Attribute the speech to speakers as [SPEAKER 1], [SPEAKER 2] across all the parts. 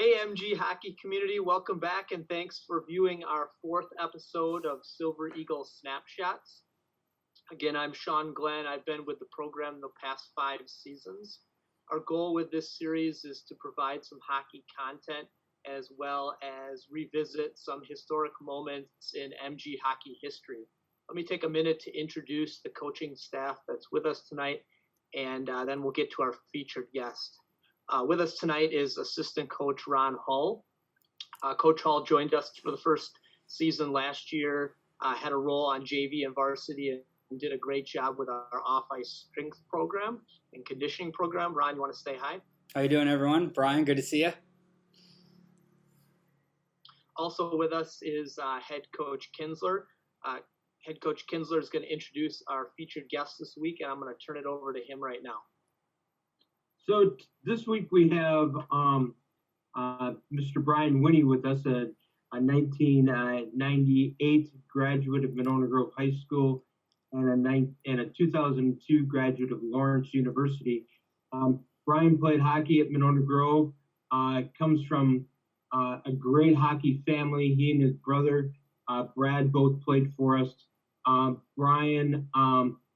[SPEAKER 1] Hey, MG Hockey community, welcome back and thanks for viewing our 4th episode of Silver Eagle Snapshots. Again, I'm Sean Glynn. I've been with the program the past 5 seasons. Our goal with this series is to provide some hockey content as well as revisit some historic moments in MG hockey history. Let me take a minute to introduce the coaching staff that's with us tonight, and then we'll get to our featured guest. With us tonight is assistant coach Ron Hull. Coach Hull joined us for the first season last year, had a role on JV and varsity, and did a great job with our off-ice strength program and conditioning program. Ron, you want to say hi?
[SPEAKER 2] How you doing, everyone? Bryan, good to see you.
[SPEAKER 1] Also with us is head coach Kinsler. Head coach Kinsler is going to introduce our featured guest this week, and I'm going to turn it over to him right now.
[SPEAKER 3] So this week we have Mr. Bryan Winnie with us, a 1998 graduate of Monona Grove High School and a 2002 graduate of Lawrence University. Bryan played hockey at Monona Grove, comes from a great hockey family. He and his brother, Brad, both played for us. Bryan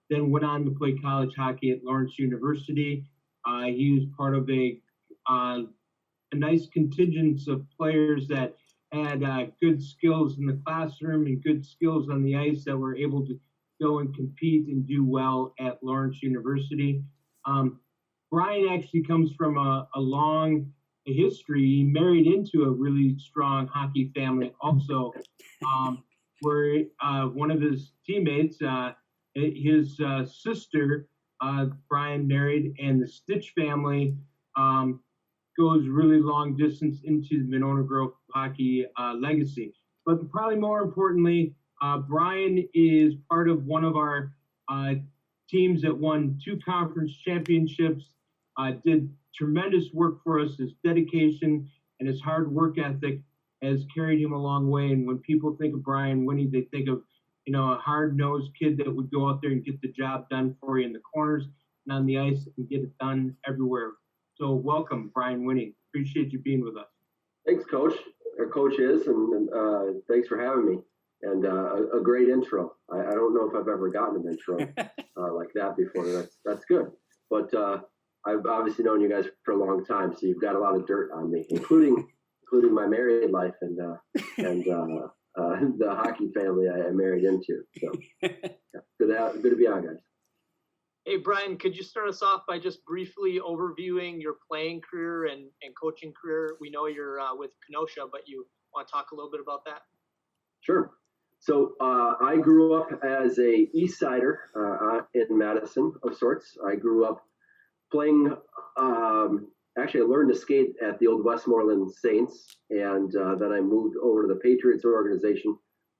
[SPEAKER 3] then went on to play college hockey at Lawrence University. He was part of a nice contingent of players that had good skills in the classroom and good skills on the ice that were able to go and compete and do well at Lawrence University. Bryan actually comes from a long history. He married into a really strong hockey family also, where one of his teammates, his sister, Bryan married, and the Stitch family goes really long distance into the Monona Grove hockey legacy. But probably more importantly, Bryan is part of one of our teams that won 2 conference championships, did tremendous work for us. His dedication and his hard work ethic has carried him a long way. And when people think of Bryan Winnie, they think of a hard-nosed kid that would go out there and get the job done for you in the corners and on the ice and get it done everywhere. So welcome, Bryan Winnie. Appreciate you being with us.
[SPEAKER 4] Thanks, Coach. Our coach is, and thanks for having me. And a great intro. I don't know if I've ever gotten an intro like that before. That's good. But I've obviously known you guys for a long time, so you've got a lot of dirt on me, including my married life and the hockey family I married into. So yeah, good to be on, guys.
[SPEAKER 1] Hey, Bryan, could you start us off by just briefly overviewing your playing career and coaching career? We know you're with Kenosha, but you want to talk a little bit about that?
[SPEAKER 4] Sure. So I grew up as a East Sider in Madison of sorts. I grew up playing. Actually, I learned to skate at the old Westmoreland Saints, and then I moved over to the Patriots organization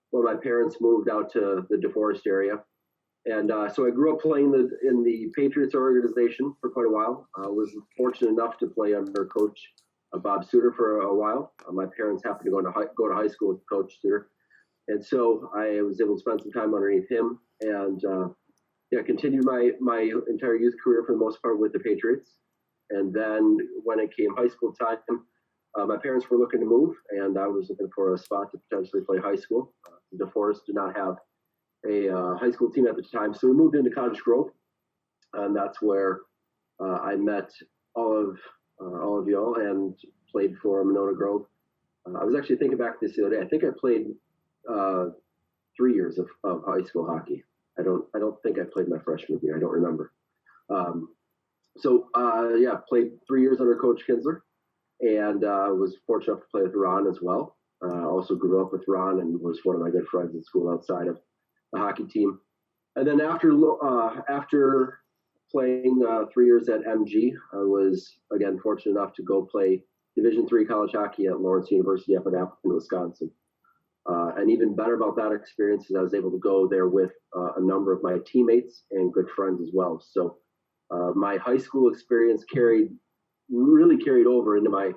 [SPEAKER 4] when my parents moved out to the DeForest area. And so I grew up playing in the Patriots organization for quite a while. I was fortunate enough to play under Coach Bob Suter for a while. My parents happened to go to high school with Coach Suter. And so I was able to spend some time underneath him and continued my entire youth career for the most part with the Patriots. And then when it came high school time, my parents were looking to move, and I was looking for a spot to potentially play high school. DeForest did not have a high school team at the time, so we moved into Cottage Grove, and that's where I met all of y'all and played for Monona Grove. I was actually thinking back this the other day. I think I played 3 years of high school hockey. I don't think I played my freshman year. I don't remember. Played 3 years under Coach Kinsler, and was fortunate enough to play with Ron as well. Also grew up with Ron and was one of my good friends in school outside of the hockey team. And then after playing 3 years at MG, I was again fortunate enough to go play Division III college hockey at Lawrence University up in Appleton, Wisconsin. And even better about that experience is I was able to go there with a number of my teammates and good friends as well. So my high school experience carried over into my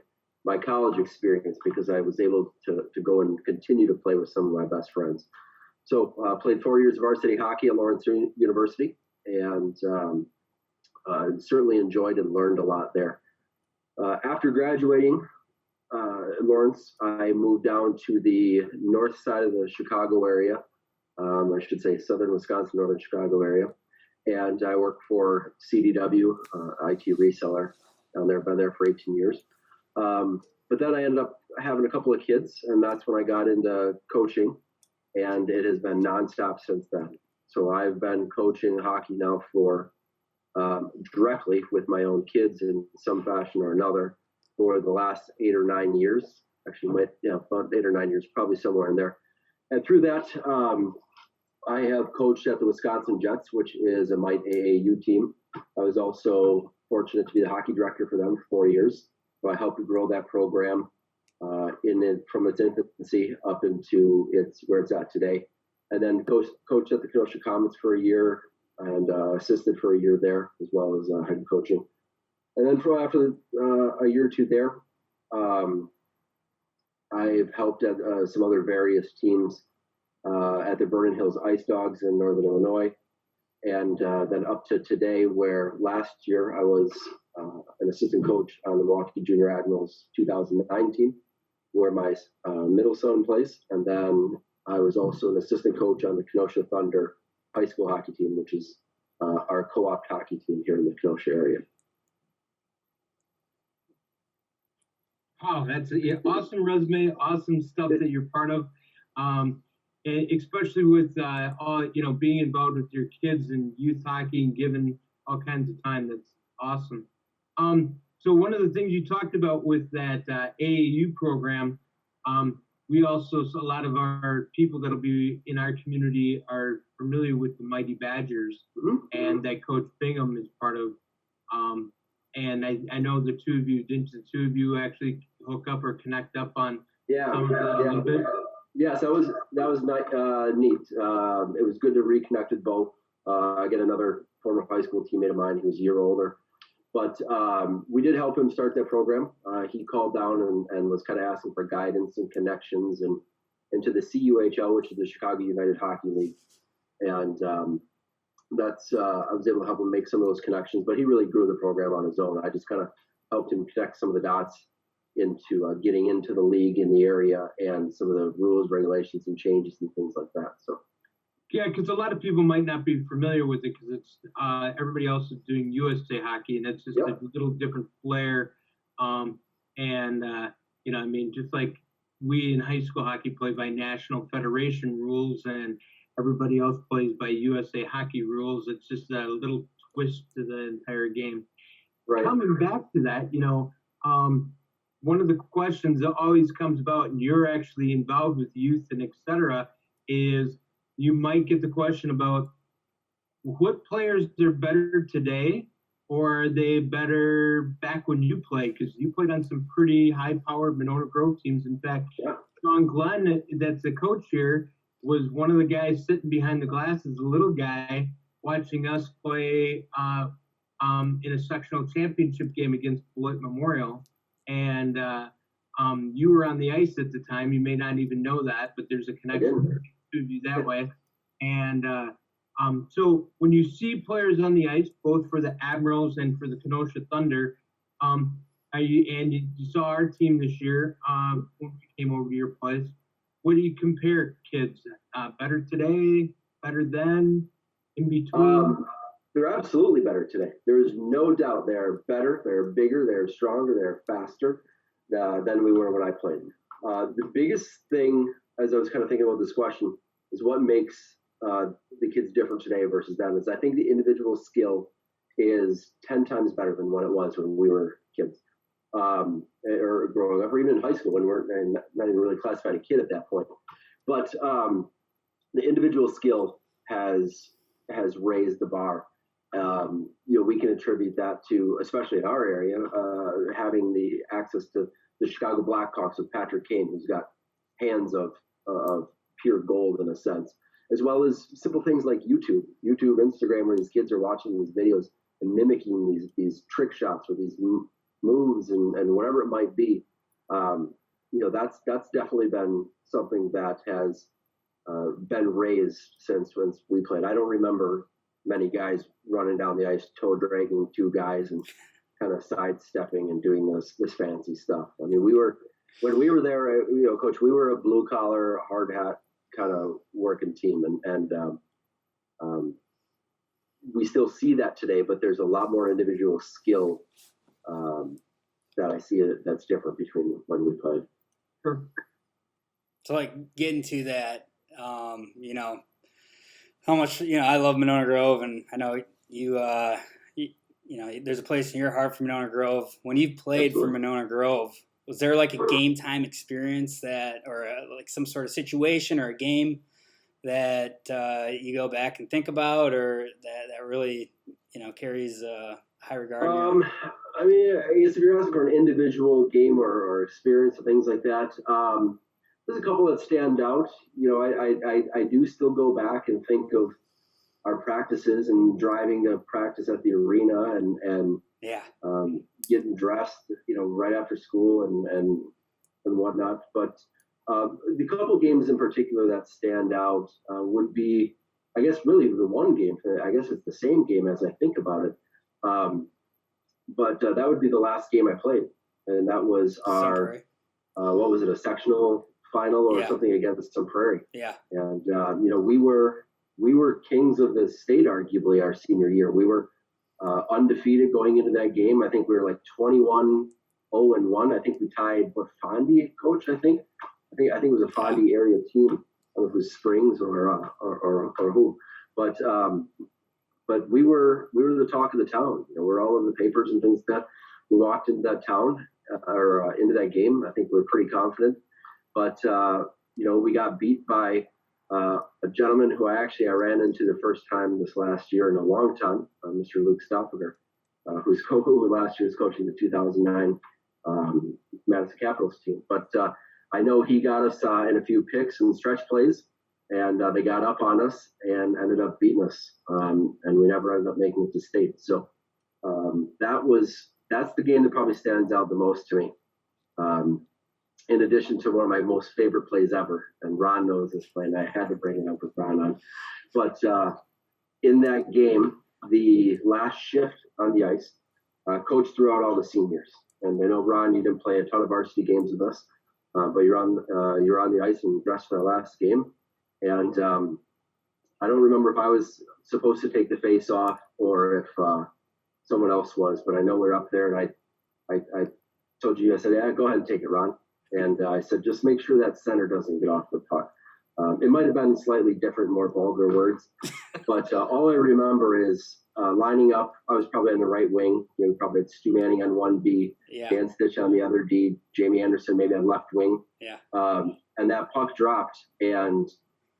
[SPEAKER 4] college experience because I was able to go and continue to play with some of my best friends. So played 4 years of varsity hockey at Lawrence University, and certainly enjoyed and learned a lot there. After graduating Lawrence, I moved down to the north side of the Chicago area. I should say southern Wisconsin, northern Chicago area. And I work for CDW, IT reseller down there. Been there for 18 years. But then I ended up having a couple of kids, and that's when I got into coaching. And it has been nonstop since then. So I've been coaching hockey now for directly with my own kids in some fashion or another for the last 8 or 9 years. Actually, about 8 or 9 years, probably somewhere in there. And through that, I have coached at the Wisconsin Jets, which is a Mite AAU team. I was also fortunate to be the hockey director for them for 4 years. So I helped grow that program from its infancy up into where it's at today. And then coached at the Kenosha Comets for a year and assisted for a year there, as well as head coaching. And then after a year or two there, I've helped at some other various teams at the Vernon Hills Ice Dogs in Northern Illinois. And then up to today, where last year I was an assistant coach on the Milwaukee Junior Admirals 2019, where my middle son plays. And then I was also an assistant coach on the Kenosha Thunder high school hockey team, which is our co-op hockey team here in the Kenosha area.
[SPEAKER 3] Wow, that's an awesome resume, awesome stuff that you're part of, especially with all being involved with your kids and youth hockey and giving all kinds of time. That's awesome. So one of the things you talked about with that AAU program, we also, a lot of our people that'll be in our community are familiar with the Mighty Badgers, and that Coach Bingham is part of. And I know the two of you, didn't the two of you actually hook up or connect up on some of that a little bit?
[SPEAKER 4] Yes, that was neat. It was good to reconnect with both. I get another former high school teammate of mine who's a year older. But we did help him start that program. He called down and was kind of asking for guidance and connections and into the CUHL, which is the Chicago United Hockey League. And I was able to help him make some of those connections, but he really grew the program on his own. I just kind of helped him connect some of the dots into getting into the league in the area and some of the rules, regulations, and changes and things like that. So.
[SPEAKER 3] Yeah, because a lot of people might not be familiar with it because it's everybody else is doing USA hockey, and it's just a little different flair. Just like we in high school hockey play by National Federation rules, and everybody else plays by USA hockey rules. It's just a little twist to the entire game. Right. Coming back to that, one of the questions that always comes about, and you're actually involved with youth and et cetera, is you might get the question about what players are better today, or are they better back when you played? Because you played on some pretty high-powered Monona Grove teams. In fact, Sean Glynn, that's the coach here, was one of the guys sitting behind the glass as a little guy watching us play in a sectional championship game against Beloit Memorial. And you were on the ice at the time. You may not even know that, but there's a connection to you that way. And so when you see players on the ice, both for the Admirals and for the Kenosha Thunder, you saw our team this year when we came over to your place. What do you compare kids? Better today, better then, in between?
[SPEAKER 4] They're absolutely better today. There is no doubt they're better, they're bigger, they're stronger, they're faster than we were when I played. The biggest thing, as I was kind of thinking about this question, is what makes the kids different today versus then. Is I think the individual skill is 10 times better than what it was when we were kids, or growing up, or even in high school when we weren't not even really classified a kid at that point. But the individual skill has raised the bar. We can attribute that to, especially in our area, having the access to the Chicago Blackhawks with Patrick Kane, who's got hands of pure gold in a sense, as well as simple things like YouTube, Instagram, where these kids are watching these videos and mimicking these trick shots or these moves and whatever it might be. That's definitely been something that has been raised since we played. I don't remember many guys running down the ice, toe dragging two guys and kind of sidestepping and doing this fancy stuff. I mean, we were when we were there, Coach, we were a blue collar, hard hat kind of working team, and we still see that today, but there's a lot more individual skill that I see that's different between when we played.
[SPEAKER 3] Sure.
[SPEAKER 2] So like getting to that, how much, I love Monona Grove, and I know you there's a place in your heart for Monona Grove. When you played for Monona Grove, was there like a game time experience or like some sort of situation or a game that you go back and think about, or that really, carries high regard?
[SPEAKER 4] I mean, I guess if you're asking for an individual game or experience or things like that, there's a couple that stand out. I do still go back and think of our practices and driving to practice at the arena and getting dressed, right after school and whatnot. But the couple games in particular that stand out would be, I guess, really the one game. I guess it's the same game as I think about it. But that would be the last game I played, and that was our what was it, a sectional final or something against Sun Prairie.
[SPEAKER 2] Yeah.
[SPEAKER 4] And we were kings of the state arguably our senior year. We were undefeated going into that game. I think we were like 21-0-1. I think we tied Fondy, Coach. I think it was a Fondy area team. I don't know if it was Springs or who, but we were the talk of the town. We're all over the papers and things like that. We walked into that town or into that game. I think we were pretty confident, but we got beat by a gentleman who I ran into the first time this last year in a long time, Mr. Luke Stoffager, who last year was coaching the 2009 Madison Capitals team. But I know he got us in a few picks and stretch plays, and they got up on us and ended up beating us, and we never ended up making it to state. So that's the game that probably stands out the most to me. In addition to one of my most favorite plays ever, and Ron knows this play, and I had to bring it up with Ron on. But in that game, the last shift on the ice, Coach threw out all the seniors. And I know, Ron, you didn't play a ton of varsity games with us, but you're on the ice and dressed for the last game. And I don't remember if I was supposed to take the face off or if someone else was, but I know we're up there, and I told you, I said, yeah, go ahead and take it, Ron. And I said, just make sure that center doesn't get off the puck. It might have been slightly different, more vulgar words, but all I remember is lining up. I was probably on the right wing. Probably had Stu Manning on 1B, Dan Stitch on the other D, Jamie Anderson maybe on left wing. And that puck dropped, and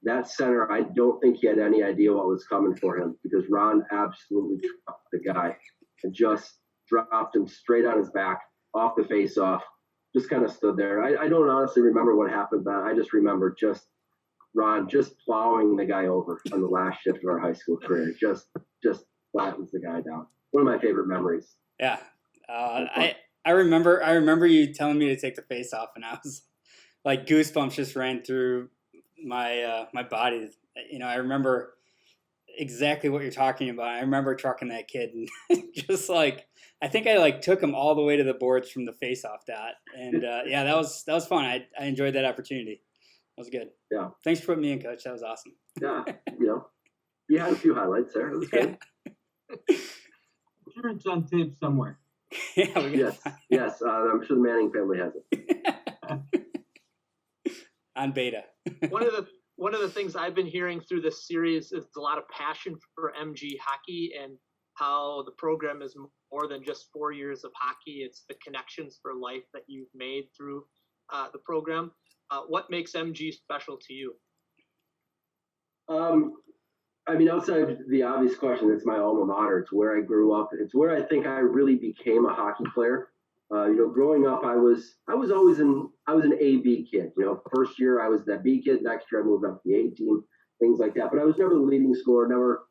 [SPEAKER 4] that center, I don't think he had any idea what was coming for him, because Ron absolutely dropped the guy and just dropped him straight on his back off the face-off. Just kind of stood there. I don't honestly remember what happened, but I just remember Ron just plowing the guy over on the last shift of our high school career. Just flattens the guy down. One of my favorite memories. Yeah.
[SPEAKER 2] I remember you telling me to take the face off, and I was like, goosebumps just ran through my body. I remember exactly what you're talking about. I remember trucking that kid and just like, I think I took him all the way to the boards from the face-off dot, and that was fun. I enjoyed that opportunity. That was good. Yeah. Thanks for putting me in, Coach. That was awesome.
[SPEAKER 4] Yeah. You had a few highlights there. It was good.
[SPEAKER 3] Sure, it's on tape somewhere.
[SPEAKER 4] Yes. I'm sure the Manning family has it.
[SPEAKER 2] On beta.
[SPEAKER 1] One of the things I've been hearing through this series is a lot of passion for MG Hockey, and how the program is more than just 4 years of hockey. It's the connections for life that you've made through the program. What makes MG special to you?
[SPEAKER 4] Outside of the obvious question, it's my alma mater. It's where I grew up. It's where I think I really became a hockey player. Growing up, I was an A-B kid. First year I was that B kid. Next year I moved up to the A team, things like that. But I was never the leading scorer, never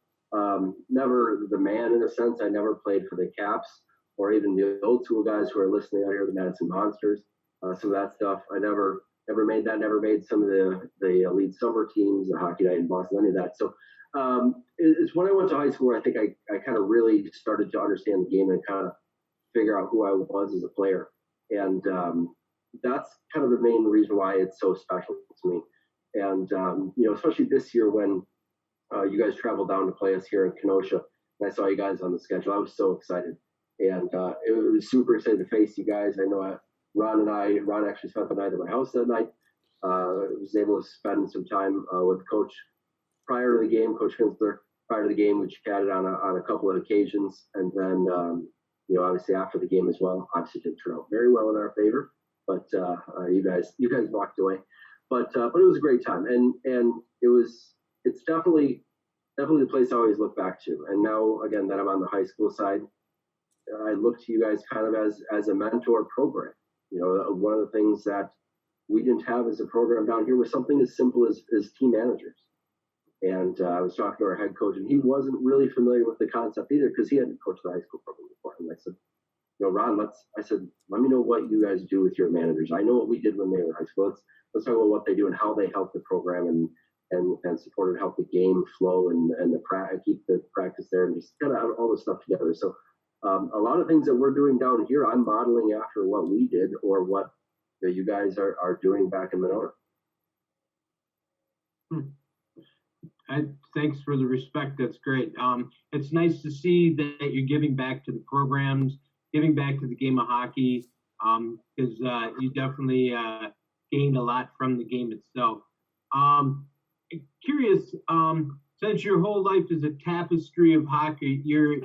[SPEAKER 4] the man in a sense. I never played for the Caps or even the old school guys who are listening out here, the Madison Monsters. So that stuff, I never made that. Never made some of the elite summer teams, the Hockey Night in Boston, any of that. So it's when I went to high school where I think I kind of really started to understand the game and kind of figure out who I was as a player. And that's kind of the main reason why it's so special to me. And especially this year when you guys traveled down to play us here in Kenosha, and I saw you guys on the schedule. I was so excited, and it was super excited to face you guys. I know Ron actually spent the night at my house that night. Was able to spend some time with Coach prior to the game, Coach Kinsler. Prior to the game, we chatted on a couple of occasions, and then obviously after the game as well. Obviously didn't turn out very well in our favor, but you guys walked away. But it was a great time, and it's definitely the place I always look back to. And now again that I'm on the high school side, I look to you guys kind of as a mentor program. One of the things that we didn't have as a program down here was something as simple as team managers. And I was talking to our head coach, and he wasn't really familiar with the concept either because he hadn't coached the high school program before. And I said, Ron, let me know what you guys do with your managers. I know what we did when they were in high school. Let's talk about what they do and how they help the program and support and help the game flow and keep the practice there and just kind of all this stuff together. So a lot of things that we're doing down here, I'm modeling after what we did or what you guys are doing back in Monona.
[SPEAKER 3] Thanks for the respect. That's great. It's nice to see that you're giving back to the programs, giving back to the game of hockey, because you definitely gained a lot from the game itself. Curious, since your whole life is a tapestry of hockey, you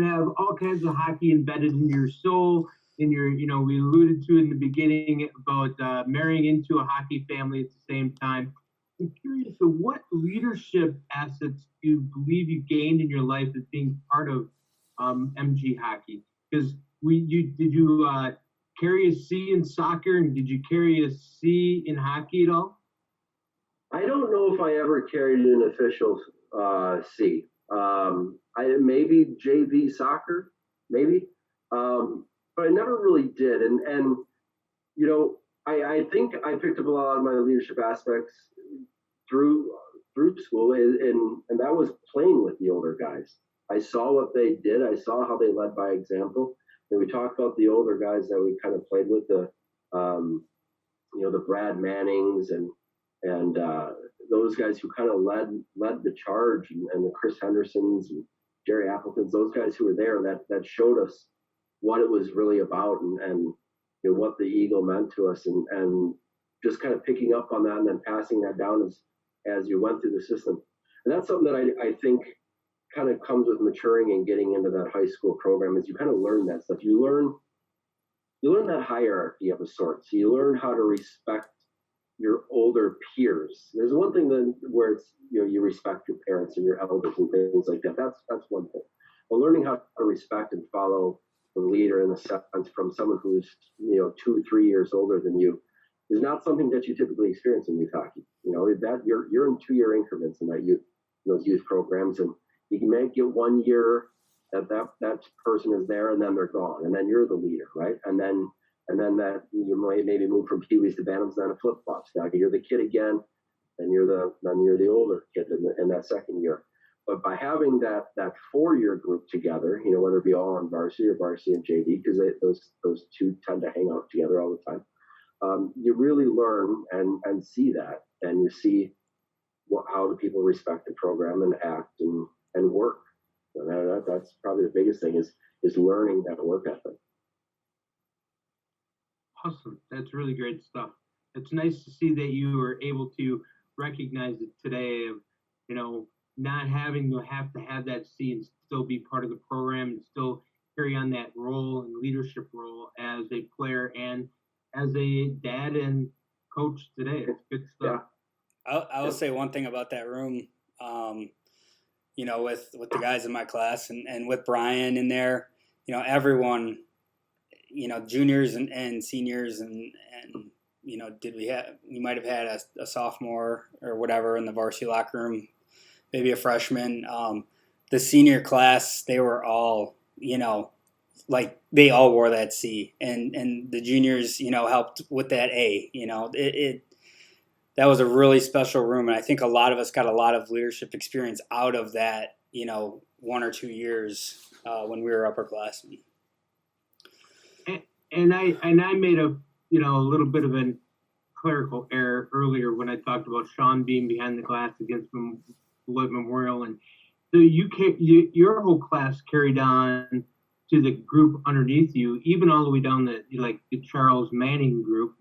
[SPEAKER 3] have all kinds of hockey embedded in your soul. In your, we alluded to in the beginning about marrying into a hockey family at the same time. I'm curious, so what leadership assets do you believe you gained in your life as being part of MG Hockey? Because did you carry a C in soccer, and did you carry a C in hockey at all?
[SPEAKER 4] I don't know if I ever carried an official C. I maybe JV soccer, maybe, but I never really did. And I think I picked up a lot of my leadership aspects through school, and that was playing with the older guys. I saw what they did. I saw how they led by example. And we talked about the older guys that we kind of played with, the Brad Mannings and those guys who kind of led the charge, and the Chris Hendersons and Jerry Appletons, those guys who were there that showed us what it was really about and what the Eagle meant to us, and just kind of picking up on that and then passing that down as you went through the system. And that's something that I think kind of comes with maturing and getting into that high school program, is you kind of learn that stuff. You learn that hierarchy of a sort. So you learn how to respect your older peers. There's one thing then where it's, you respect your parents and your elders and things like that. That's one thing. But learning how to respect and follow the leader in a sense from someone who's 2-3 years older than you is not something that you typically experience in youth hockey. That you're in 2-year increments in those youth programs, and you can make it 1 year that person is there, and then they're gone, and then you're the leader, right? And then that you might maybe move from peewees to bantams, then it flip flops. Now you're the kid again, and you're the older kid in that second year. But by having that 4-year group together, whether it be all on varsity or varsity and JV, because those two tend to hang out together all the time, you really learn and see that, and you see how the people respect the program and act and work. So that's probably the biggest thing is learning that work ethic.
[SPEAKER 3] Awesome. That's really great stuff. It's nice to see that you were able to recognize it today of, not having to have that C and still be part of the program and still carry on that role and leadership role as a player and as a dad and coach today. It's good stuff.
[SPEAKER 2] Yeah. I will say one thing about that room, with the guys in my class and with Bryan in there, everyone, juniors and seniors and we might have had a sophomore or whatever in the varsity locker room, maybe a freshman. The senior class, they were all, they all wore that C, and the juniors, helped with that A. That was a really special room, and I think a lot of us got a lot of leadership experience out of that, 1 or 2 years when we were upperclassmen.
[SPEAKER 3] And I made a a little bit of a clerical error earlier when I talked about Sean being behind the glass against Beloit Memorial, and so your whole class carried on to the group underneath you, even all the way down the Charles Manning group,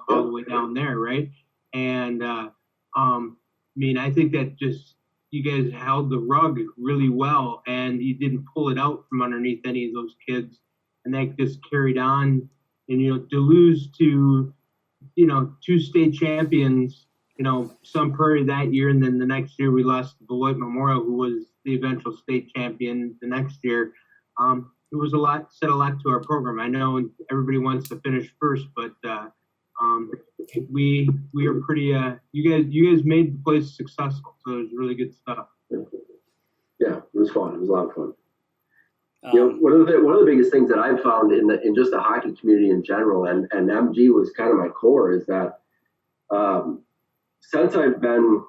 [SPEAKER 3] all the way down there, right? And I think that just you guys held the rug really well, and you didn't pull it out from underneath any of those kids, and that just carried on. And to lose to 2 state champions, Sun Prairie that year, and then the next year we lost to Beloit Memorial, who was the eventual state champion the next year. It was said a lot to our program. I know everybody wants to finish first, but we are pretty. You guys made the place successful, so it was really good stuff.
[SPEAKER 4] Yeah, it was fun. It was a lot of fun. One of the biggest things that I've found in just the hockey community in general, and MG was kind of my core, is that since I've been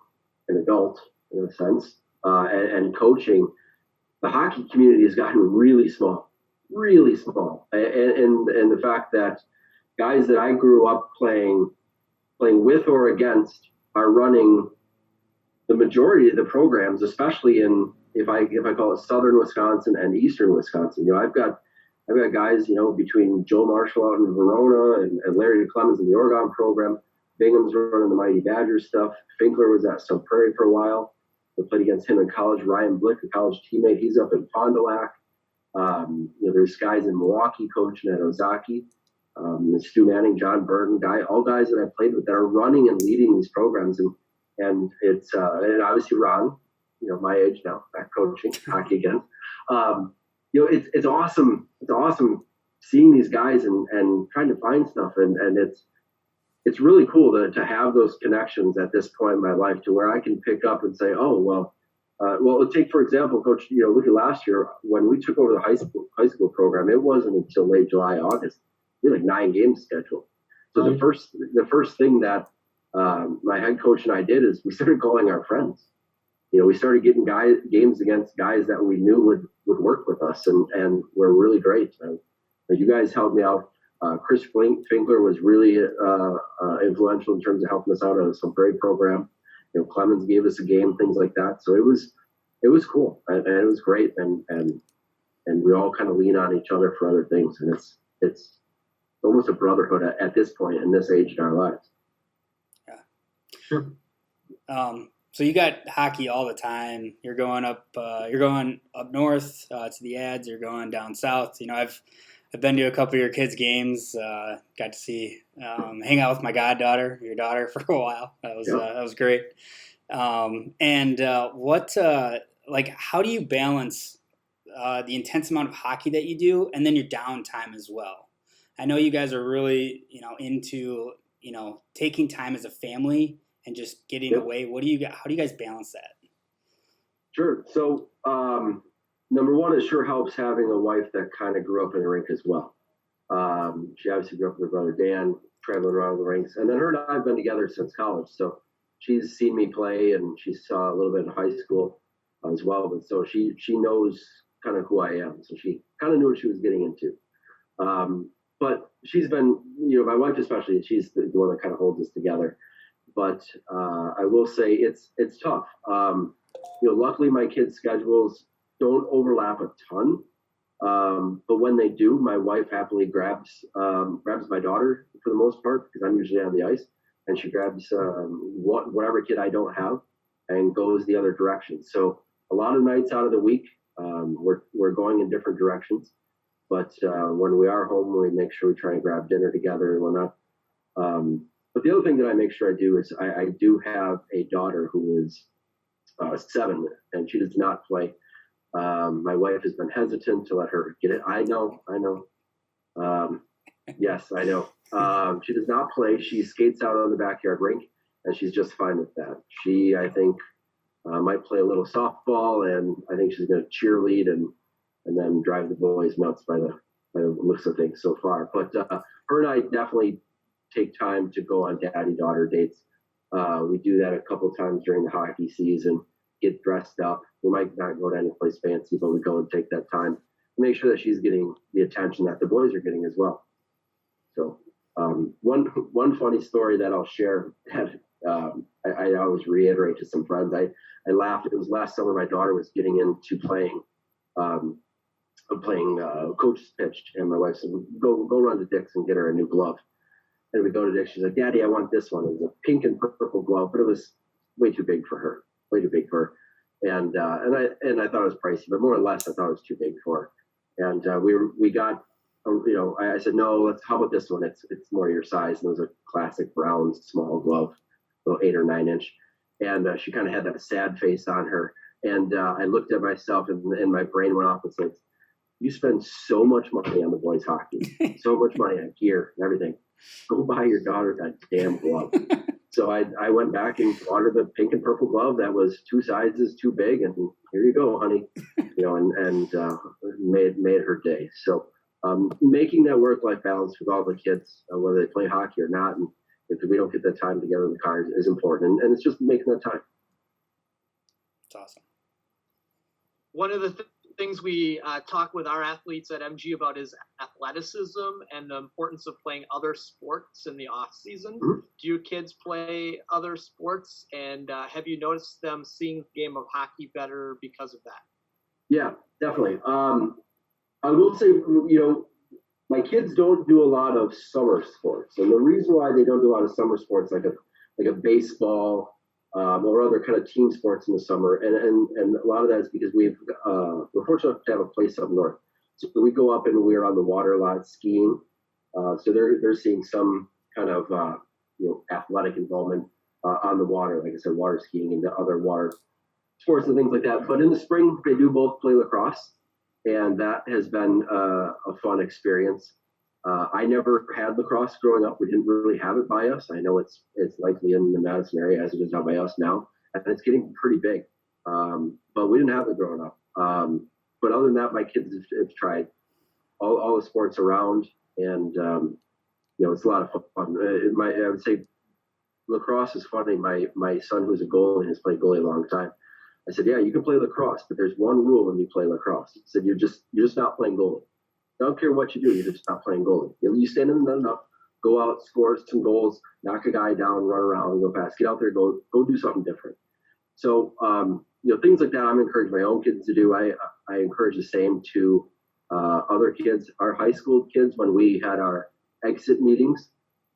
[SPEAKER 4] an adult in a sense and coaching, the hockey community has gotten really small, and the fact that guys that I grew up playing with or against are running the majority of the programs, especially in if I call it Southern Wisconsin and Eastern Wisconsin. I've got guys, between Joe Marshall out in Verona and Larry Clemens in the Oregon program. Bingham's running the Mighty Badgers stuff. Finkler was at Sun Prairie for a while. I played against him in college. Ryan Blick, a college teammate, he's up in Fond du Lac. There's guys in Milwaukee coaching at Ozaki. Stu Manning, John Burton, all guys that I played with that are running and leading these programs. And it's and obviously Ron, my age now, back coaching hockey again. It's awesome. It's awesome seeing these guys and trying to find stuff. And it's really cool to have those connections at this point in my life, to where I can pick up and say, oh, well, take, for example, Coach, look at last year when we took over the high school program, it wasn't until late July, August. We had 9 games scheduled. So the first thing that my head coach and I did is we started calling our friends. We started getting games against guys that we knew would work with us and were really great. You guys helped me out. Chris Finkler was really influential in terms of helping us out on the Sun Prairie program. Clemens gave us a game, things like that. So it was cool and it was great. And we all kind of lean on each other for other things. And it's almost a brotherhood at this point in this age in our lives.
[SPEAKER 2] Yeah.
[SPEAKER 3] Sure.
[SPEAKER 2] So you got hockey all the time. You're going up north to the Ads. You're going down south. I've been to a couple of your kids' games. Got to see, hang out with my goddaughter, your daughter, for a while. That was great. How do you balance the intense amount of hockey that you do, and then your downtime as well? I know you guys are really, into, taking time as a family and just getting away. How do you guys balance that?
[SPEAKER 4] Sure. So, number one, it sure helps having a wife that kind of grew up in the rink as well. She obviously grew up with her brother Dan, traveling around the rinks. And then her and I have been together since college. So she's seen me play, and she saw a little bit in high school as well. But so she knows kind of who I am. So she kind of knew what she was getting into. But she's been, my wife especially, she's the one that kind of holds us together. But I will say it's tough. Luckily my kids' schedules don't overlap a ton, but when they do, my wife happily grabs my daughter for the most part, because I'm usually on the ice, and she grabs whatever kid I don't have and goes the other direction. So a lot of nights out of the week, we're going in different directions, but when we are home, we make sure we try and grab dinner together and whatnot. But the other thing that I make sure I do is I do have a daughter who is 7, and she does not play. My wife has been hesitant to let her get it. I know. Yes, I know. She does not play. She skates out on the backyard rink, and she's just fine with that. She, I think, might play a little softball, and I think she's going to cheerlead and then drive the boys nuts by the looks of things so far. But her and I definitely take time to go on daddy-daughter dates. We do that a couple times during the hockey season, get dressed up. We might not go to any place fancy, but we go and take that time to make sure that she's getting the attention that the boys are getting as well. So One funny story that I'll share that I always reiterate to some friends. I laughed. It was last summer. My daughter was getting into playing coach's pitch, and my wife said, "Go run to Dick's and get her a new glove." And we go to Dick's. She's like, "Daddy, I want this one." It was a pink and purple glove, but it was way too big for her. And I thought it was pricey, but more or less, I thought it was too big for her. And we got. I said, no, how about this one? It's more your size. And it was a classic brown small glove, little 8 or 9 inch. And she kind of had that sad face on her. And I looked at myself and my brain went off and said, you spend so much money on the boys hockey, so much money on gear and everything. Go buy your daughter that damn glove. So I went back and bought her the pink and purple glove that was 2 sizes too big. And here you go, honey, and made her day. So, making that work-life balance with all the kids, whether they play hockey or not, and if we don't get that time together in the car is important. And it's just making that time.
[SPEAKER 2] It's awesome.
[SPEAKER 1] One of the things we talk with our athletes at MG about is athleticism and the importance of playing other sports in the off season. Mm-hmm. Do your kids play other sports? And have you noticed them seeing the game of hockey better because of that? Yeah, definitely. I will say, my kids don't do a lot of summer sports, and the reason why they don't do a lot of summer sports, like a baseball or other kind of team sports in the summer, and a lot of that is because we're fortunate to have a place up north, so we go up and we're on the water a lot skiing. So they're seeing some kind of athletic involvement on the water, like I said, water skiing and other water sports and things like that. But in the spring, they do both play lacrosse. And that has been a fun experience. I never had lacrosse growing up. We didn't really have it by us. I know it's likely in the Madison area as it is out by us now, and it's getting pretty big. But we didn't have it growing up. But other than that, my kids have tried all the sports around, and it's a lot of fun. I would say lacrosse is funny. My son, who's a goalie, has played goalie a long time. I said, yeah, you can play lacrosse, but there's one rule when you play lacrosse. He said, you're just not playing goalie. I don't care what you do, you're just not playing goalie. You stand in the net enough, go out, score some goals, knock a guy down, run around, go fast, get out there, go do something different. So, things like that I'm encouraging my own kids to do. I encourage the same to other kids. Our high school kids, when we had our exit meetings,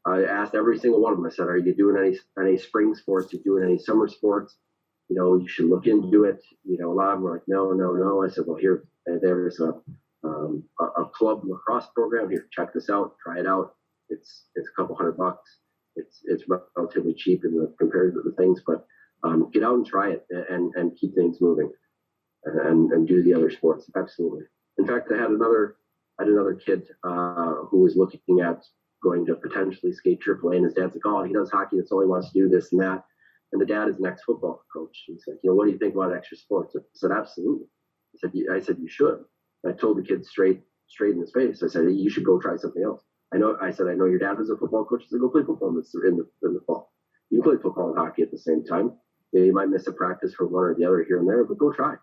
[SPEAKER 1] I asked every single one of them, I said, are you doing any spring sports? Are you doing any summer sports? You should look into it. A lot of them were like, no. I said, well, here, there's a club lacrosse program. Here, check this out. Try it out. It's a couple $100. It's relatively cheap compared to the things, but get out and try it and keep things moving and do the other sports. Absolutely. In fact, I had another kid who was looking at going to potentially skate AAA, and his dad's like, oh, he does hockey. That's all he wants to do, this and that. And the dad is an ex-football coach. He's like, what do you think about extra sports? I said, absolutely. I said, you should. And I told the kid straight in his face. I said, you should go try something else. I know your dad was a football coach. I said, go play football in the fall. You can play football and hockey at the same time. You might miss a practice for one or the other here and there, but go try.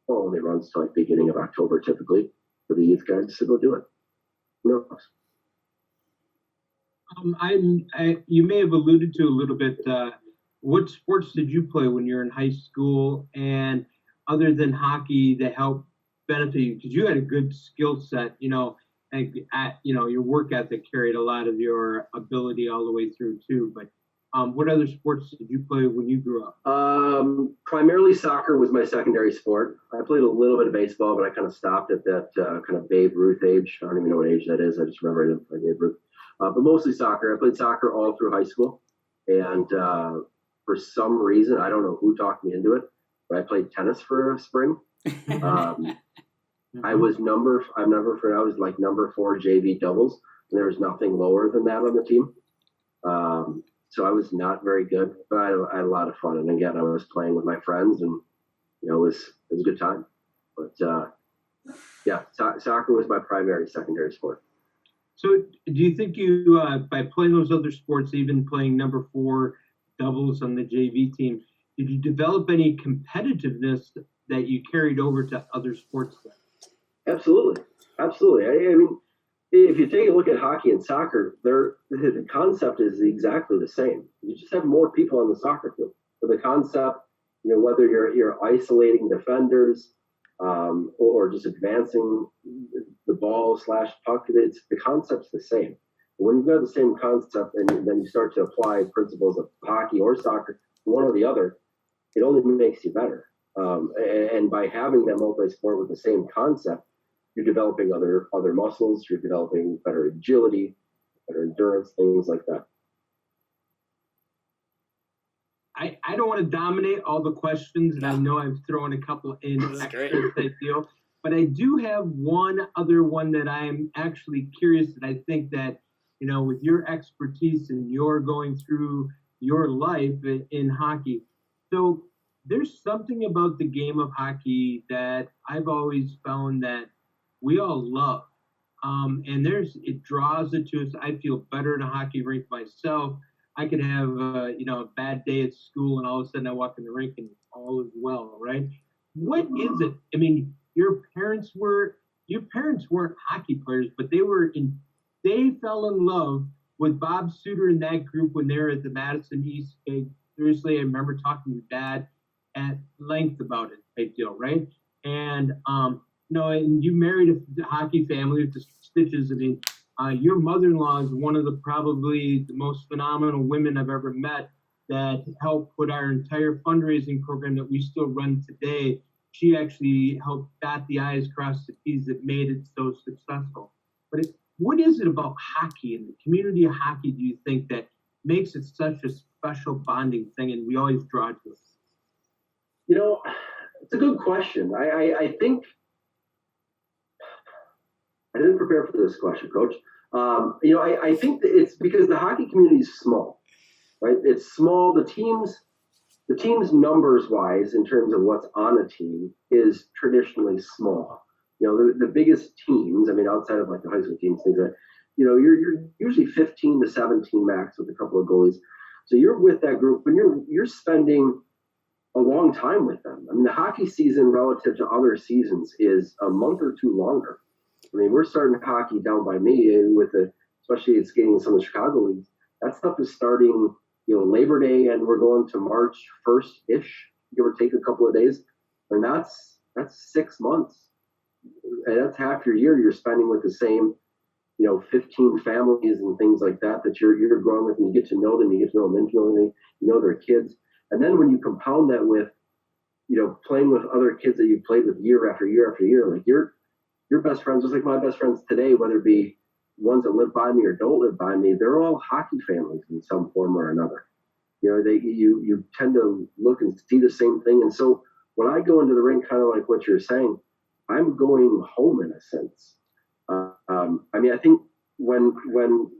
[SPEAKER 1] Well, only runs till beginning of October typically for the youth guys, so go do it. Who knows?
[SPEAKER 3] You may have alluded to a little bit. What sports did you play when you were in high school, and other than hockey, that helped benefit you? Because you had a good skill set, and your work ethic carried a lot of your ability all the way through too. But what other sports did you play when you grew up?
[SPEAKER 4] Primarily soccer was my secondary sport. I played a little bit of baseball, but I kind of stopped at that kind of Babe Ruth age. I don't even know what age that is. I just remember I didn't play Babe Ruth. But mostly soccer. I played soccer all through high school, and for some reason, I don't know who talked me into it, but I played tennis for a spring. I was number 4 JV doubles, and there was nothing lower than that on the team. So I was not very good, but I had a lot of fun. And again, I was playing with my friends, and it was a good time. But soccer was my primary secondary sport.
[SPEAKER 3] So do you think you, by playing those other sports, even playing number 4 doubles on the JV team, did you develop any competitiveness that you carried over to other sports then?
[SPEAKER 4] Absolutely. I mean, if you take a look at hockey and soccer, the concept is exactly the same. You just have more people on the soccer field. So the concept, whether you're isolating defenders or just advancing the ball / puck, the concept's the same. When you've got the same concept and then you start to apply principles of hockey or soccer, one or the other, it only makes you better. And by having that multi-sport with the same concept, you're developing other muscles, you're developing better agility, better endurance, things like that.
[SPEAKER 3] I don't want to dominate all the questions, and I know I've thrown a couple in extra type deal, but I do have one other one that I'm actually curious that I think that, with your expertise and your going through your life in hockey. So there's something about the game of hockey that I've always found that we all love. And it draws it to us. I feel better in a hockey rink myself. I could have, a bad day at school and all of a sudden I walk in the rink and all is well, right? What is it? I mean, your parents weren't hockey players, but they fell in love with Bob Suter and that group when they were at the Madison East. Seriously, I remember talking to your dad at length about it, type deal, right? And, and you married a hockey family with the Stitches. I mean, your mother-in-law is one of probably the most phenomenal women I've ever met that helped put our entire fundraising program that we still run today. She actually helped dot the I's, cross the T's that made it so successful. But what is it about hockey and the community of hockey, do you think, that makes it such a special bonding thing and we always draw to it?
[SPEAKER 4] It's a good question. I think I didn't prepare for this question, Coach. I think that it's because the hockey community is small, right? It's small. The teams numbers wise, in terms of what's on a team, is traditionally small. The biggest teams, I mean, outside of like the high school teams, things like that, you're usually 15 to 17 max with a couple of goalies. So you're with that group and you're spending a long time with them. I mean, the hockey season relative to other seasons is a month or two longer. I mean, we're starting hockey down by me especially skating in some of the Chicago leagues. That stuff is starting, Labor Day, and we're going to March 1st-ish, give or take a couple of days. And that's 6 months. And that's half your year you're spending with the same, 15 families and things like that you're growing with, and you get to know them, you get to know them intimately, you know their kids. And then when you compound that with, playing with other kids that you played with year after year after year, like your best friends, just like my best friends today, whether it be ones that live by me or don't live by me, they're all hockey families in some form or another. You tend to look and see the same thing. And so when I go into the ring, kind of like what you're saying, I'm going home in a sense. I mean, I think when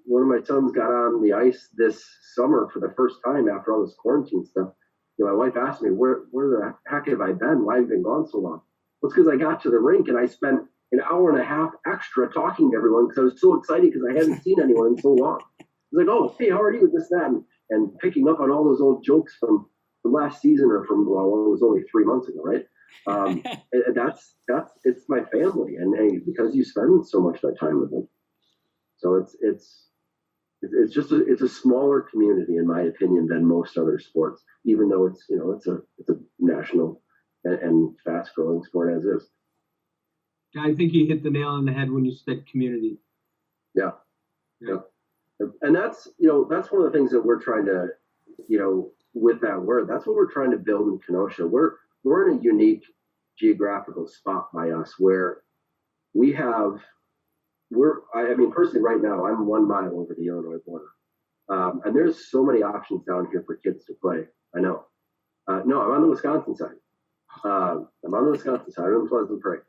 [SPEAKER 4] one of my sons got on the ice this summer for the first time after all this quarantine stuff, my wife asked me, where the heck have I been? Why have you been gone so long? Well, it's because I got to the rink and I spent an hour and a half extra talking to everyone because I was so excited because I hadn't seen anyone in so long. I was like, oh, hey, how are you? This, that, and picking up on all those old jokes from last season or it was only 3 months ago, right? It's my family, and because you spend so much of that time with them. So it's a smaller community, in my opinion, than most other sports, even though it's a national and fast growing sport as is.
[SPEAKER 3] I think you hit the nail on the head when you said community.
[SPEAKER 4] Yeah. And that's one of the things that we're trying to, with that word, that's what we're trying to build in Kenosha. We're in a unique geographical spot by us where personally right now, I'm 1 mile over the Illinois border. And there's so many options down here for kids to play. I know. No, I'm on the Wisconsin side. I'm in Pleasant Prairie.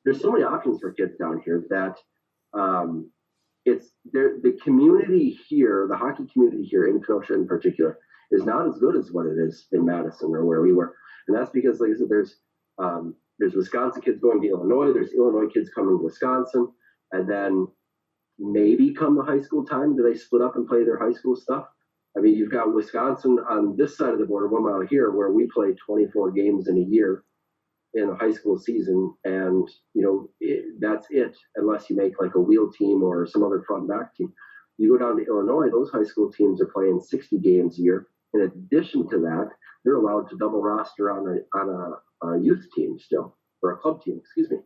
[SPEAKER 4] There's so many options for kids down here that the community here, the hockey community here in Kenosha in particular, is not as good as what it is in Madison or where we were. And that's because, like I said, there's Wisconsin kids going to Illinois, there's Illinois kids coming to Wisconsin, and then maybe come the high school time, do they split up and play their high school stuff? I mean, you've got Wisconsin on this side of the border, 1 mile here, where we play 24 games in a year. in a high school season, and that's it, unless you make like a wheel team or some other front and back team. You go down to Illinois, those high school teams are playing 60 games a year. In addition to that, they're allowed to double roster on a youth team still, or a club team, excuse me.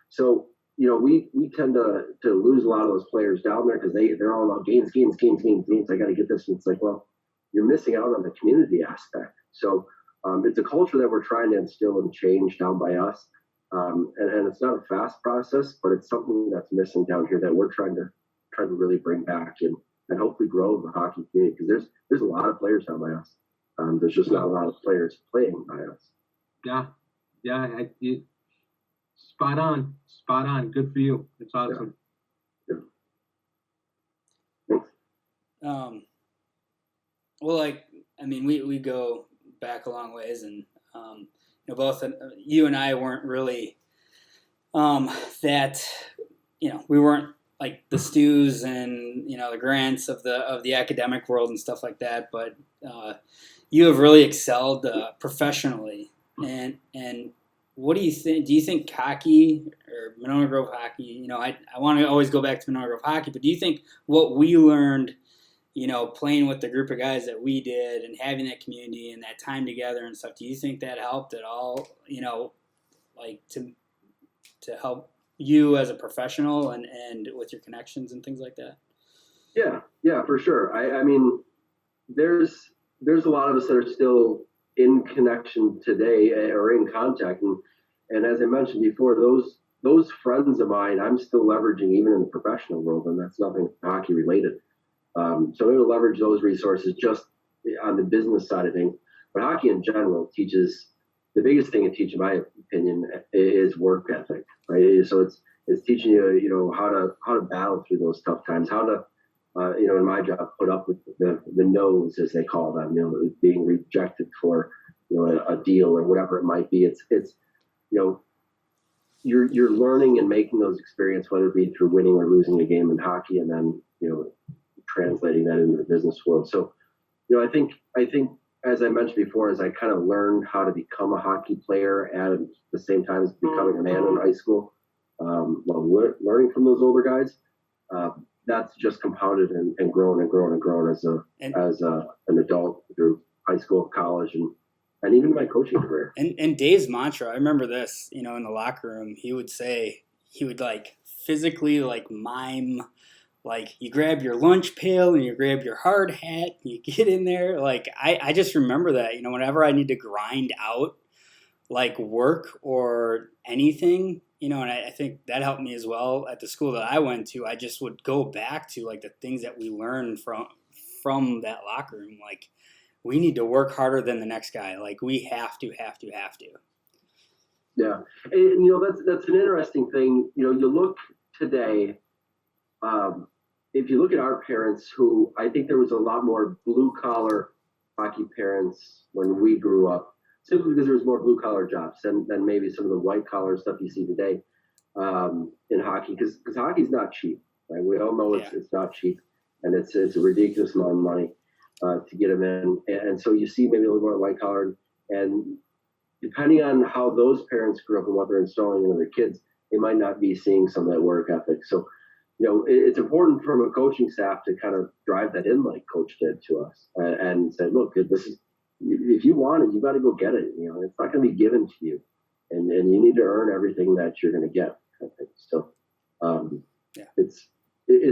[SPEAKER 4] So, we tend to lose a lot of those players down there because they're all about games. I got to get this. And it's like, well, you're missing out on the community aspect. So it's a culture that we're trying to instill and change down by us. And it's not a fast process, but it's something that's missing down here that we're trying to really bring back and hopefully grow the hockey community, because there's a lot of players down by us. There's just not a lot of players playing by us.
[SPEAKER 3] Yeah. Spot on. Good for you. It's awesome.
[SPEAKER 4] Yeah.
[SPEAKER 2] Well, we go back a long ways, and both you and I weren't really that, we weren't like the Stews and the Grants of the academic world and stuff like that, but you have really excelled professionally. And what do you think? Do you think hockey or Monona Grove hockey? I want to always go back to Monona Grove hockey, but do you think what we learned, playing with the group of guys that we did and having that community and that time together and stuff, do you think that helped at all? Like to help you as a professional and with your connections and things like that?
[SPEAKER 4] Yeah, for sure. I mean, there's a lot of us that are still in connection today or in contact. And as I mentioned before, those friends of mine, I'm still leveraging even in the professional world, and that's nothing hockey related. So I'm going to leverage those resources just on the business side of things. But hockey in general teaches, the biggest thing it teaches, in my opinion, is work ethic, right? So it's teaching you, how to battle through those tough times, how to, in my job, put up with the no's, as they call them, being rejected for, a deal or whatever it might be. It's you're learning and making those experiences, whether it be through winning or losing a game in hockey, and then, translating that into the business world. So, I think as I mentioned before, as I kind of learned how to become a hockey player at the same time as becoming a man in high school, while learning from those older guys, that's just compounded and grown as an adult through high school, college, and even my coaching career.
[SPEAKER 2] And Dave's mantra, I remember this, in the locker room, he would like physically like mime, like you grab your lunch pail and you grab your hard hat and you get in there. Like I just remember that, whenever I need to grind out like work or anything, and I think that helped me as well at the school that I went to. I just would go back to like the things that we learned from that locker room. Like we need to work harder than the next guy. Like we have to.
[SPEAKER 4] Yeah. And, that's an interesting thing. You look today, if you look at our parents, who I think there was a lot more blue collar hockey parents when we grew up, simply because there was more blue collar jobs than maybe some of the white collar stuff you see today in hockey, because hockey's not cheap, right? We all know it's not cheap, and it's a ridiculous amount of money to get them in, and so you see maybe a little more white collar, and depending on how those parents grew up and what they're installing into their kids, they might not be seeing some of that work ethic. So it's important from a coaching staff to kind of drive that in like Coach did to us and say, look, this is, if you want it, you got to go get it. It's not going to be given to you, and you need to earn everything that you're going to get. I think. So it's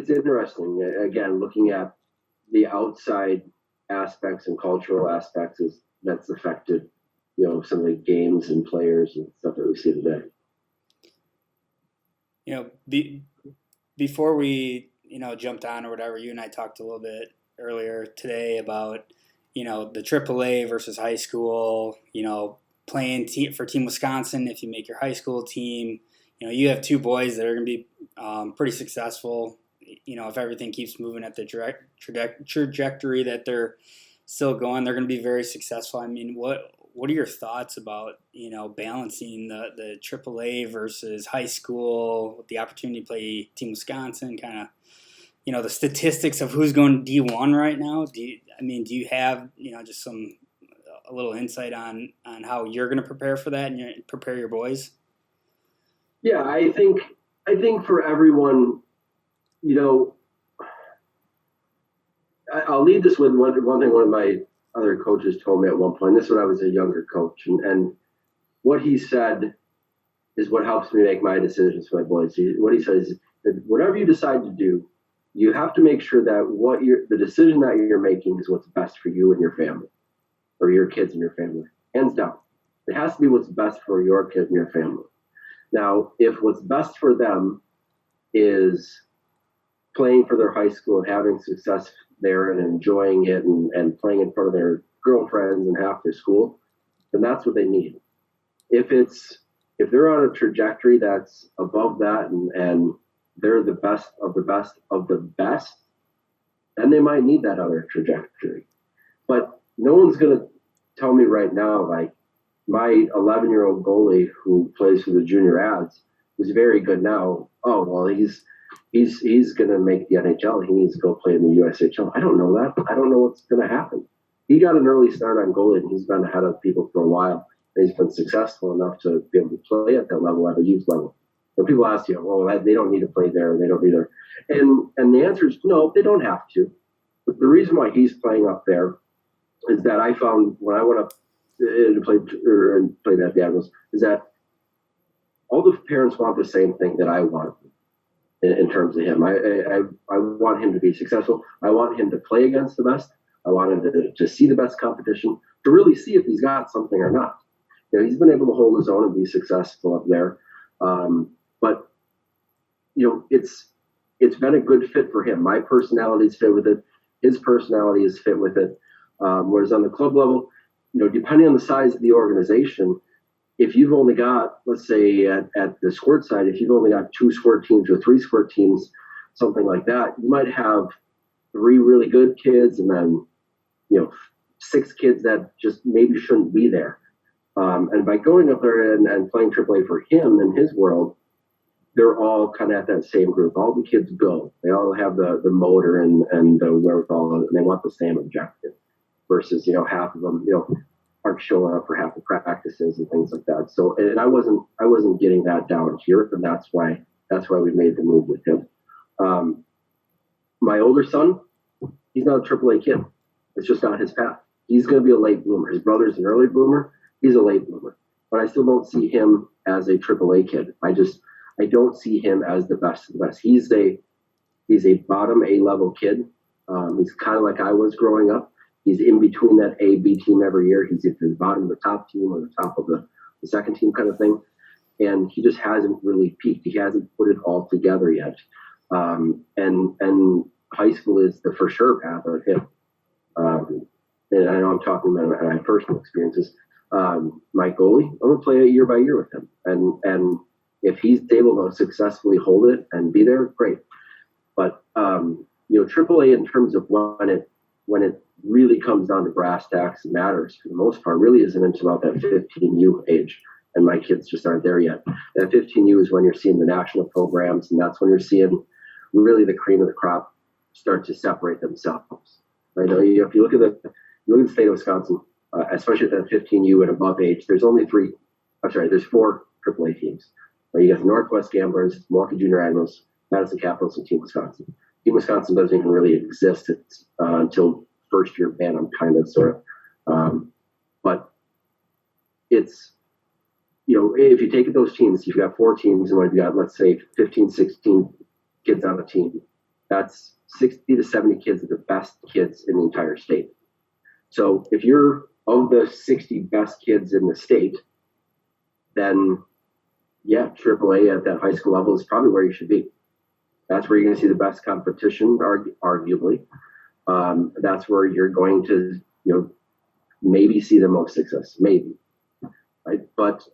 [SPEAKER 4] interesting. Again, looking at the outside aspects and cultural aspects that's affected, some of the games and players and stuff that we see today.
[SPEAKER 2] Before we, jumped on or whatever, you and I talked a little bit earlier today about, the AAA versus high school, playing for Team Wisconsin if you make your high school team. You have two boys that are going to be pretty successful, if everything keeps moving at the trajectory that they're still going, they're going to be very successful. I mean, what are your thoughts about, balancing the AAA versus high school, the opportunity to play Team Wisconsin, kind of, the statistics of who's going to D1 right now? Do you have, just a little insight on how you're going to prepare for that and prepare your boys?
[SPEAKER 4] Yeah, I think for everyone, I'll lead this with one thing one of my other coaches told me at one point. This is when I was a younger coach, and what he said is what helps me make my decisions for my boys. What he says is that whatever you decide to do, you have to make sure that the decision that you're making is what's best for you and your family, or your kids and your family, hands down. It has to be what's best for your kids and your family. Now, if what's best for them is playing for their high school and having success there and enjoying it and playing in front of their girlfriends and half their school, then that's what they need. If they're on a trajectory that's above that and they're the best of the best of the best, then they might need that other trajectory. But no one's going to tell me right now, like, my 11-year-old goalie who plays for the junior ads, who's very good now, oh, well, he's going to make the NHL. He needs to go play in the USHL. I don't know that. I don't know what's going to happen. He got an early start on goalie, and he's been ahead of people for a while. And he's been successful enough to be able to play at that level, at a youth level. So people ask you, well, they don't need to play there. They don't need to. And the answer is no, they don't have to. But the reason why he's playing up there is that I found when I went up and played at the Admirals, is that all the parents want the same thing that I want in terms of him. I want him to be successful. I want him to play against the best. I want him to see the best competition, to really see if he's got something or not. He's been able to hold his own and be successful up there. But it's been a good fit for him. My personality's fit with it. His personality is fit with it. Whereas on the club level, depending on the size of the organization, if you've only got, let's say at the squirt side, if you've only got 2 squirt teams or 3 squirt teams, something like that, you might have 3 really good kids and then, 6 kids that just maybe shouldn't be there. And by going up there and playing AAA for him in his world, they're all kind of at that same group. All the kids go. They all have the motor and the wherewithal, and they want the same objective. Versus, half of them, aren't showing up for half the practices and things like that. So, and I wasn't getting that down here, and that's why we made the move with him. My older son, he's not a AAA kid. It's just not his path. He's going to be a late bloomer. His brother's an early bloomer. He's a late bloomer. But I still don't see him as a AAA kid. I don't see him as the best of the best. He's a bottom A level kid. He's kind of like I was growing up. He's in between that A, B team every year. He's at the bottom of the top team or the top of the second team kind of thing. And he just hasn't really peaked. He hasn't put it all together yet. And high school is the for sure path of him. And I know I'm talking about my personal experiences. My goalie, I'm going to play it year by year with him. And if he's able to successfully hold it and be there, great. But, AAA in terms of when it really comes down to brass tacks and matters for the most part really isn't until about that 15U age, and my kids just aren't there yet. That 15U is when you're seeing the national programs, and that's when you're seeing really the cream of the crop start to separate themselves. Right? If you look at the state of Wisconsin, especially at that 15U and above age, there's 4 AAA teams. Right? You got the Northwest Gamblers, Milwaukee Junior Admirals, Madison Capitals, and Team Wisconsin. Team Wisconsin doesn't even really exist until first year Bantam, kind of, sort of. But it's, if you take those teams, you've got 4 teams, and when you've got, let's say, 15, 16 kids on a team, that's 60 to 70 kids of the best kids in the entire state. So if you're of the 60 best kids in the state, then yeah, AAA at that high school level is probably where you should be. That's where you're going to see the best competition, arguably. That's where you're going to, maybe see the most success, maybe, right? But,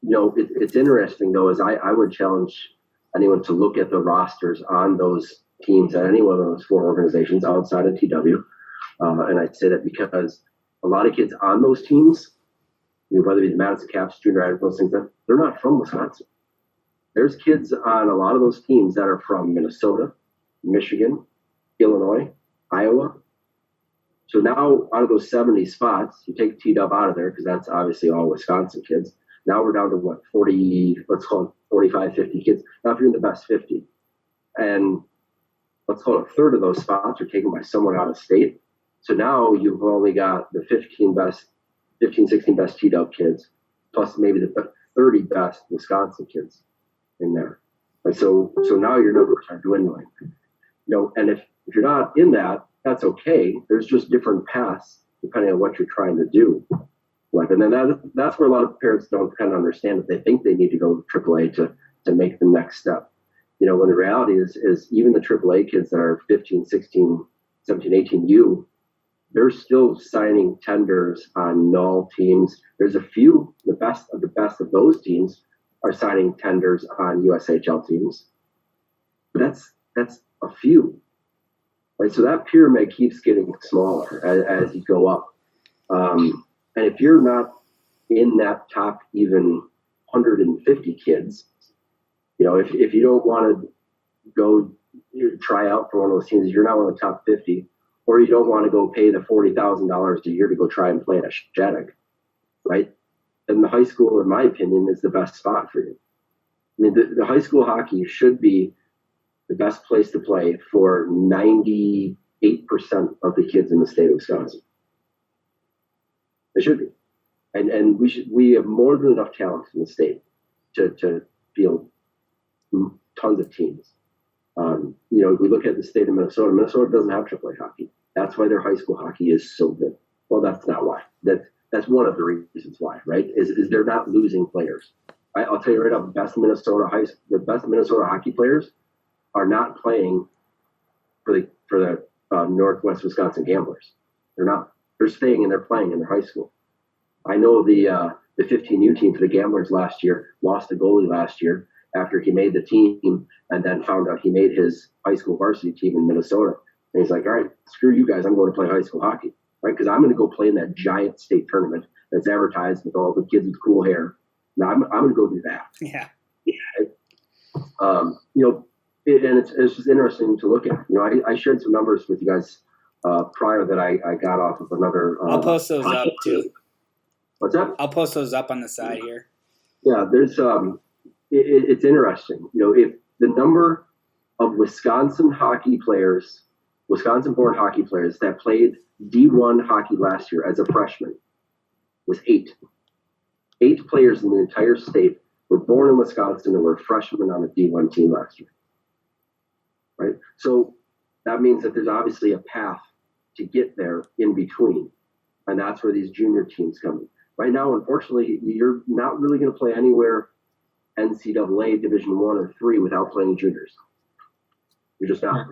[SPEAKER 4] it's interesting, though, is I would challenge anyone to look at the rosters on those teams at any one of those 4 organizations outside of TW. And I'd say that because a lot of kids on those teams, whether it be the Madison Caps, Junior Admirals, things like that, they're not from Wisconsin. There's kids on a lot of those teams that are from Minnesota, Michigan, Illinois, Iowa, So now out of those 70 spots, you take T-Dub out of there because that's obviously all Wisconsin kids. Now we're down to what, 40, let's call it 45, 50 kids. Now if you're in the best 50, and let's call it a third of those spots are taken by someone out of state. So now you've only got the 15, 16 best T-Dub kids, plus maybe the 30 best Wisconsin kids in there. And so now your numbers are dwindling. And if you're not in that, that's okay. There's just different paths depending on what you're trying to do. And then that's where a lot of parents don't kind of understand that they think they need to go to AAA to make the next step. When the reality is even the AAA kids that are 15, 16, 17, 18U, they're still signing tenders on null teams. There's a few, the best of those teams are signing tenders on USHL teams. But that's a few. Right? So that pyramid keeps getting smaller as you go up. And if you're not in that top even 150 kids, if you don't want to go try out for one of those teams, you're not one of the top 50, or you don't want to go pay the $40,000 a year to go try and play at Shattuck, right? Then the high school, in my opinion, is the best spot for you. I mean, the high school hockey should be the best place to play for 98% of the kids in the state of Wisconsin. It should be. And we have more than enough talent in the state to field tons of teams. If we look at the state of Minnesota doesn't have AAA hockey. That's why their high school hockey is so good. Well, that's not why. That's one of the reasons why, right? Is they're not losing players. I'll tell you right now, the best Minnesota hockey players are not playing for the Northwest Wisconsin Gamblers. They're not. They're staying and they're playing in their high school. I know the 15U team for the Gamblers last year lost a goalie last year after he made the team and then found out he made his high school varsity team in Minnesota. And he's like, all right, screw you guys. I'm going to play high school hockey, right? Because I'm going to go play in that giant state tournament that's advertised with all the kids with cool hair. Now I'm going to go do that.
[SPEAKER 2] Yeah.
[SPEAKER 4] And it's just interesting to look at. I shared some numbers with you guys prior that I got off of another.
[SPEAKER 2] I'll post those up too.
[SPEAKER 4] What's that?
[SPEAKER 2] I'll post those up on the side here.
[SPEAKER 4] Yeah, there's it's interesting. If the number of Wisconsin-born hockey players that played D1 hockey last year as a freshman was 8. 8 players in the entire state were born in Wisconsin and were freshmen on a D1 team last year. Right? So that means that there's obviously a path to get there in between. And that's where these junior teams come in. Right now, unfortunately, you're not really going to play anywhere NCAA Division 1 or 3 without playing juniors. You're just not.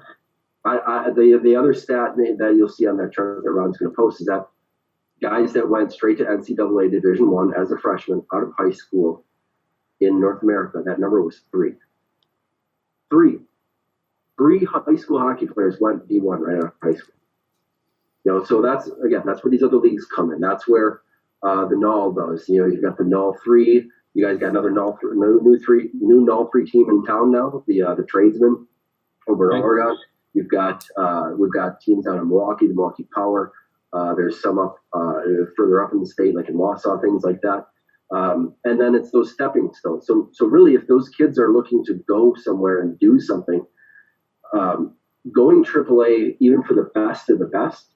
[SPEAKER 4] The other stat that you'll see on that chart that Ron's going to post is that guys that went straight to NCAA Division 1 as a freshman out of high school in North America, that number was 3. 3 high school hockey players went D1 right out of high school. So that's where these other leagues come in. That's where the Null does. You've got the Null 3. You guys got another Null 3, new Null 3 team in town now. The Tradesmen over in Oregon. We've got teams out in Milwaukee, the Milwaukee Power. There's some up further up in the state, like in Wausau, things like that. And then it's those stepping stones. So really, if those kids are looking to go somewhere and do something, going AAA, even for the best of the best,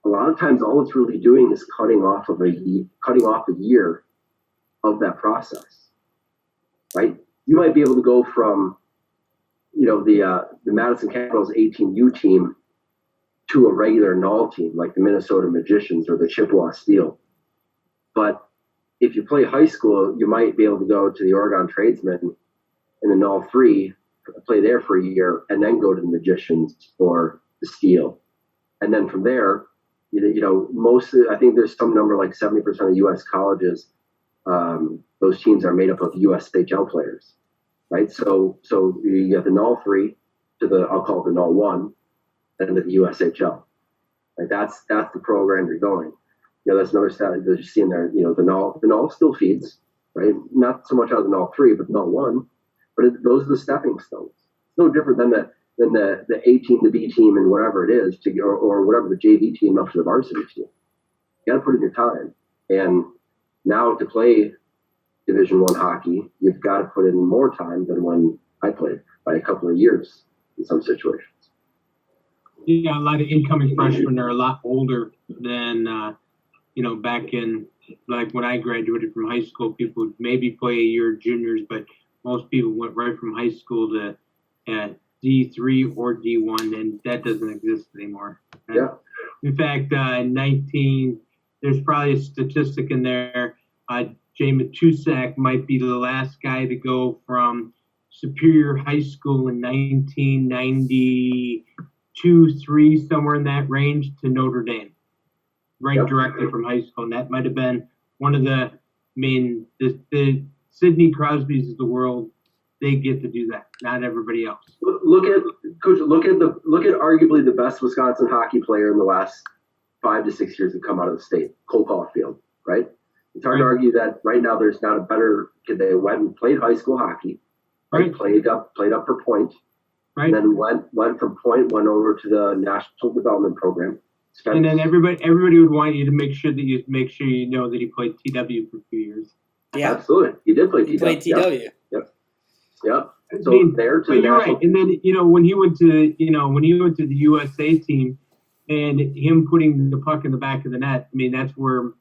[SPEAKER 4] a lot of times all it's really doing is cutting off a year of that process, right? You might be able to go from, the Madison Capitals 18U team to a regular Null team like the Minnesota Magicians or the Chippewa Steel. But if you play high school, you might be able to go to the Oregon Tradesmen in the Null 3, play there for a year, and then go to the Magicians or the Steel. And then from there, I think there's some number like 70% of U.S. colleges, those teams are made up of U.S. SHL players, right? So you get the Null 3 to I'll call it the Null 1, and the USHL. Like that's the program you're going. That's another stat that you see in there. The Null still feeds, right? Not so much out of the Null 3, but the Null 1. But those are the stepping stones. It's no different than that. then the A team, the B team, and whatever it is to go, or whatever the JV team up to the varsity team. You got to put in your time. And now to play Division I hockey, you've got to put in more time than when I played by a couple of years in some situations.
[SPEAKER 3] Yeah, a lot of incoming freshmen are a lot older than, back in, like when I graduated from high school, people would maybe play a year juniors, but most people went right from high school to D3 or D1, and that doesn't exist anymore.
[SPEAKER 4] Yeah.
[SPEAKER 3] In fact, there's probably a statistic in there. Jay Matusak might be the last guy to go from Superior High School in 1992-3, somewhere in that range, to Notre Dame, right directly from high school. And that might have been one of the the Sidney Crosbys of the world. They get to do that, not everybody else.
[SPEAKER 4] Look at arguably the best Wisconsin hockey player in the last 5 to 6 years to come out of the state, Cole Caulfield, right? It's hard to argue that right now there's not a better kid. They went and played high school hockey, right? Played up for Point, right? And then went from Point, went over to the National Development Program.
[SPEAKER 3] And then everybody would want you to make sure you know that he played TW for 2 years.
[SPEAKER 4] Yeah, absolutely. He did play TW.
[SPEAKER 2] He played TW.
[SPEAKER 4] Yep. So
[SPEAKER 3] there to the you're right. And then when he went to the USA team, and him putting the puck in the back of the net, that's where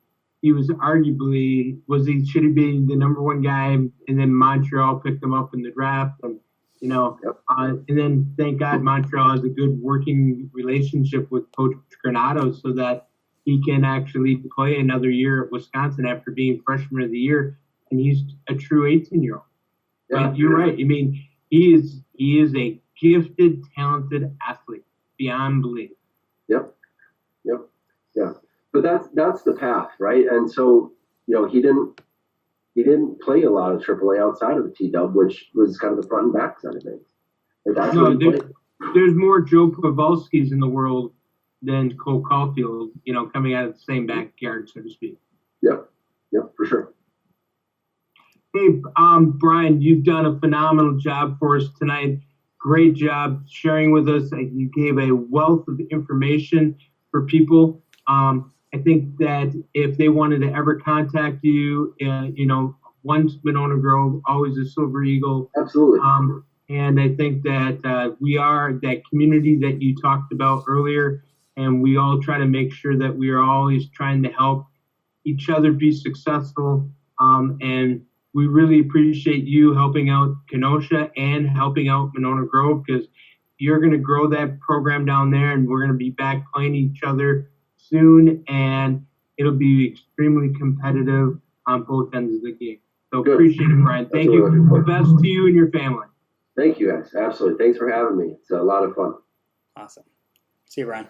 [SPEAKER 3] he was arguably should he be the number one guy, and then Montreal picked him up in the draft, and and then thank God Montreal has a good working relationship with Coach Granato so that he can actually play another year at Wisconsin after being freshman of the year, and he's a true 18-year-old. Yeah, you're right. He is a gifted, talented athlete beyond belief.
[SPEAKER 4] Yep. But that's the path, right? And so he didn't play a lot of AAA outside of the T-Dub, which was kind of the front and back side of things.
[SPEAKER 3] There's more Joe Pavelskis in the world than Cole Caulfield, coming out of the same backyard, so to speak.
[SPEAKER 4] Yep, for sure.
[SPEAKER 3] Hey, Bryan, you've done a phenomenal job for us tonight. Great job sharing with us. You gave a wealth of information for people. I think that if they wanted to ever contact you, once Monona Grove, always a Silver Eagle.
[SPEAKER 4] Absolutely.
[SPEAKER 3] And I think that we are that community that you talked about earlier, and we all try to make sure that we are always trying to help each other be successful. And we really appreciate you helping out Kenosha and helping out Monona Grove, because you're going to grow that program down there, and we're going to be back playing each other soon, and it'll be extremely competitive on both ends of the game. So appreciate it, Bryan. Thank you. The best to you and your family.
[SPEAKER 4] Thank you, guys. Absolutely. Thanks for having me. It's a lot of fun.
[SPEAKER 2] Awesome. See you, Bryan.